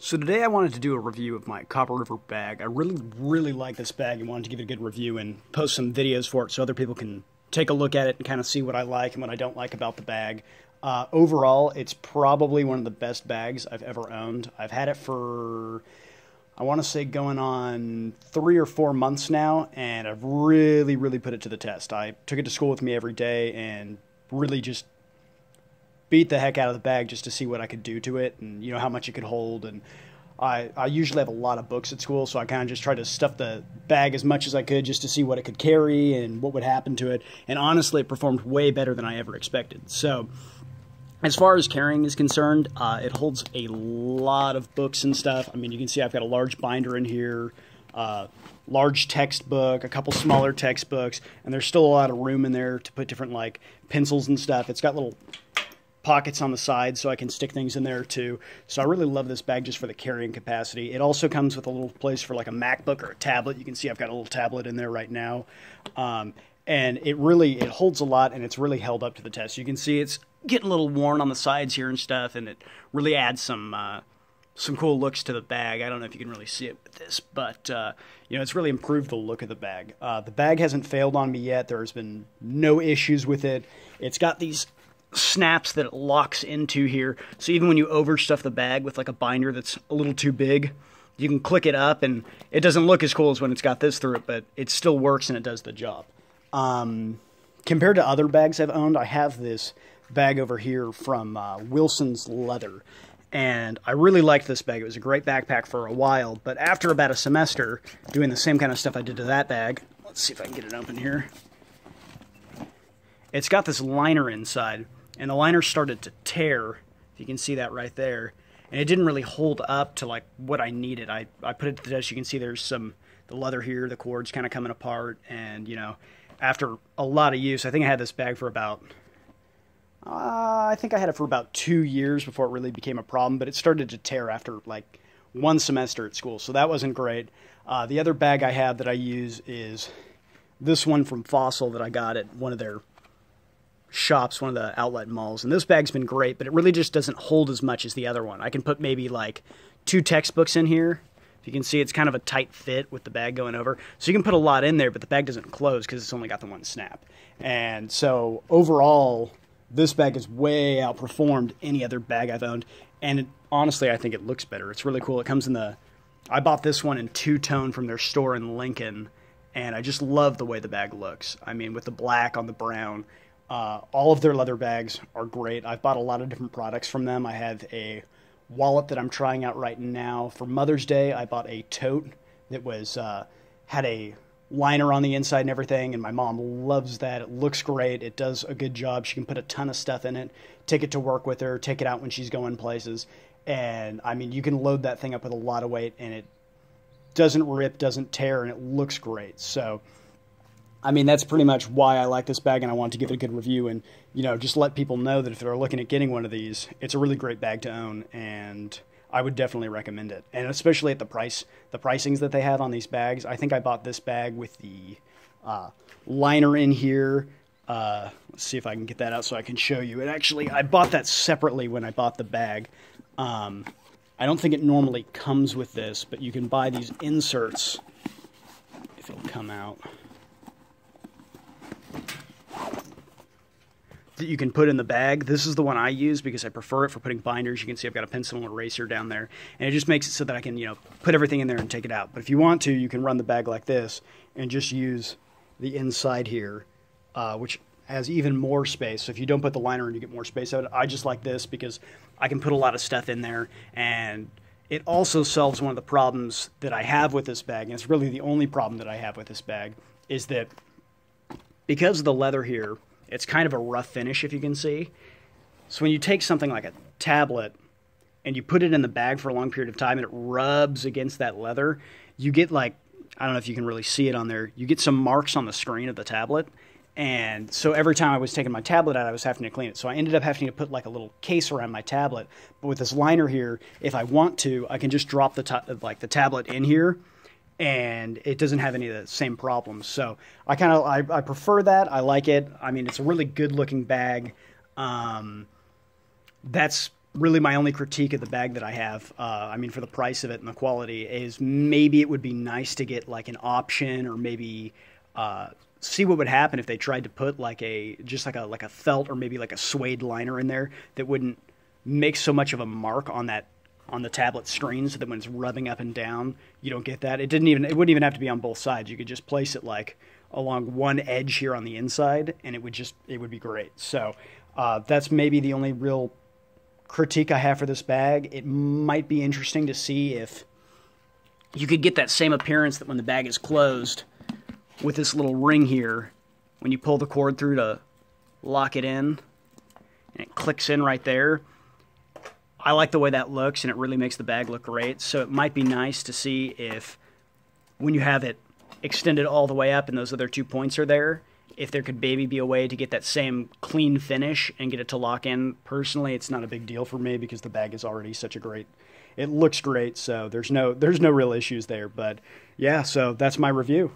So today I wanted to do a review of my Copper River bag. I really like this bag and wanted to give it a good review and post some videos for it so other people can take a look at it and kind of see what I like and what I don't like about the bag. Overall, it's probably one of the best bags I've ever owned. I've had it for, I want to say, going on 3 or 4 months now, and I've really put it to the test. I took it to school with me every day and really just beat the heck out of the bag just to see what I could do to it and how much it could hold. And I usually have a lot of books at school, so I kind of just tried to stuff the bag as much as I could just to see what it could carry and what would happen to it. And honestly, it performed way better than I ever expected. So as far as carrying is concerned, it holds a lot of books and stuff. I mean, you can see I've got a large binder in here, large textbook, a couple smaller textbooks, and there's still a lot of room in there to put different like pencils and stuff. It's got little pockets on the side so I can stick things in there too. So I really love this bag just for the carrying capacity. It also comes with a little place for like a MacBook or a tablet. You can see I've got a little tablet in there right now. And it holds a lot, and it's really held up to the test. You can see it's getting a little worn on the sides here and stuff, and it really adds some cool looks to the bag. I don't know if you can really see it with this, but it's really improved the look of the bag. The bag hasn't failed on me yet. There's been no issues with it. It's got these snaps that it locks into here, so even when you overstuff the bag with like a binder that's a little too big, you can click it up, and it doesn't look as cool as when it's got this through it, but it still works and it does the job. Compared to other bags I've owned, I have this bag over here from Wilson's Leather, and I really liked this bag. It was a great backpack for a while, but after about a semester doing the same kind of stuff I did to that bag, let's see if I can get it open here. It's got this liner inside, and the liner started to tear, if you can see that right there, and it didn't really hold up to like what I needed. I put it to the test. You can see there's the leather here, the cord's kind of coming apart, and after a lot of use, I think I had this bag for about, I think I had it for about 2 years before it really became a problem, but it started to tear after like 1 semester at school, so that wasn't great. The other bag I have that I use is this one from Fossil that I got at one of their shops, one of the outlet malls, and this bag's been great, but it really just doesn't hold as much as the other one. I can put maybe like 2 textbooks in here. If you can see, it's kind of a tight fit with the bag going over, so you can put a lot in there, but the bag doesn't close because it's only got the one snap. And so overall, this bag has way outperformed any other bag I've owned, and honestly, I think it looks better. It's really cool. It comes in I bought this one in two-tone from their store in Lincoln, and I just love the way the bag looks. I mean, with the black on the brown. All of their leather bags are great. I've bought a lot of different products from them. I have a wallet that I'm trying out right now. For Mother's Day, I bought a tote that had a liner on the inside and everything, and my mom loves that. It looks great. It does a good job. She can put a ton of stuff in it, take it to work with her, take it out when she's going places. And, I mean, you can load that thing up with a lot of weight, and it doesn't rip, doesn't tear, and it looks great. So I mean, that's pretty much why I like this bag, and I want to give it a good review and, just let people know that if they're looking at getting one of these, it's a really great bag to own, and I would definitely recommend it. And especially at the pricings that they have on these bags. I think I bought this bag with the liner in here. Let's see if I can get that out so I can show you. I bought that separately when I bought the bag. I don't think it normally comes with this, but you can buy these inserts if it'll come out, that you can put in the bag. This is the one I use because I prefer it for putting binders. You can see I've got a pencil and eraser down there, and it just makes it so that I can, put everything in there and take it out. But if you want to, you can run the bag like this and just use the inside here, which has even more space. So if you don't put the liner in, you get more space out of it. I just like this because I can put a lot of stuff in there, and it also solves one of the problems that I have with this bag, and it's really the only problem that I have with this bag, is that because of the leather here, it's kind of a rough finish, if you can see. So when you take something like a tablet and you put it in the bag for a long period of time and it rubs against that leather, you get like, I don't know if you can really see it on there, you get some marks on the screen of the tablet. And so every time I was taking my tablet out, I was having to clean it. So I ended up having to put like a little case around my tablet. But with this liner here, if I want to, I can just drop the tablet in here, and it doesn't have any of the same problems. So I prefer that. I like it. I mean, it's a really good looking bag. That's really my only critique of the bag that I have, I mean, for the price of it and the quality, is maybe it would be nice to get like an option, or maybe see what would happen if they tried to put like just like a felt or maybe like a suede liner in there that wouldn't make so much of a mark on the tablet screen, so that when it's rubbing up and down, you don't get that. It wouldn't even have to be on both sides. You could just place it like along one edge here on the inside, and it would be great. So that's maybe the only real critique I have for this bag. It might be interesting to see if you could get that same appearance that when the bag is closed with this little ring here, when you pull the cord through to lock it in, and it clicks in right there. I like the way that looks, and it really makes the bag look great. So it might be nice to see if, when you have it extended all the way up and those other 2 points are there, if there could maybe be a way to get that same clean finish and get it to lock in. Personally, it's not a big deal for me because the bag is already it looks great, so there's no real issues there. But yeah, so that's my review.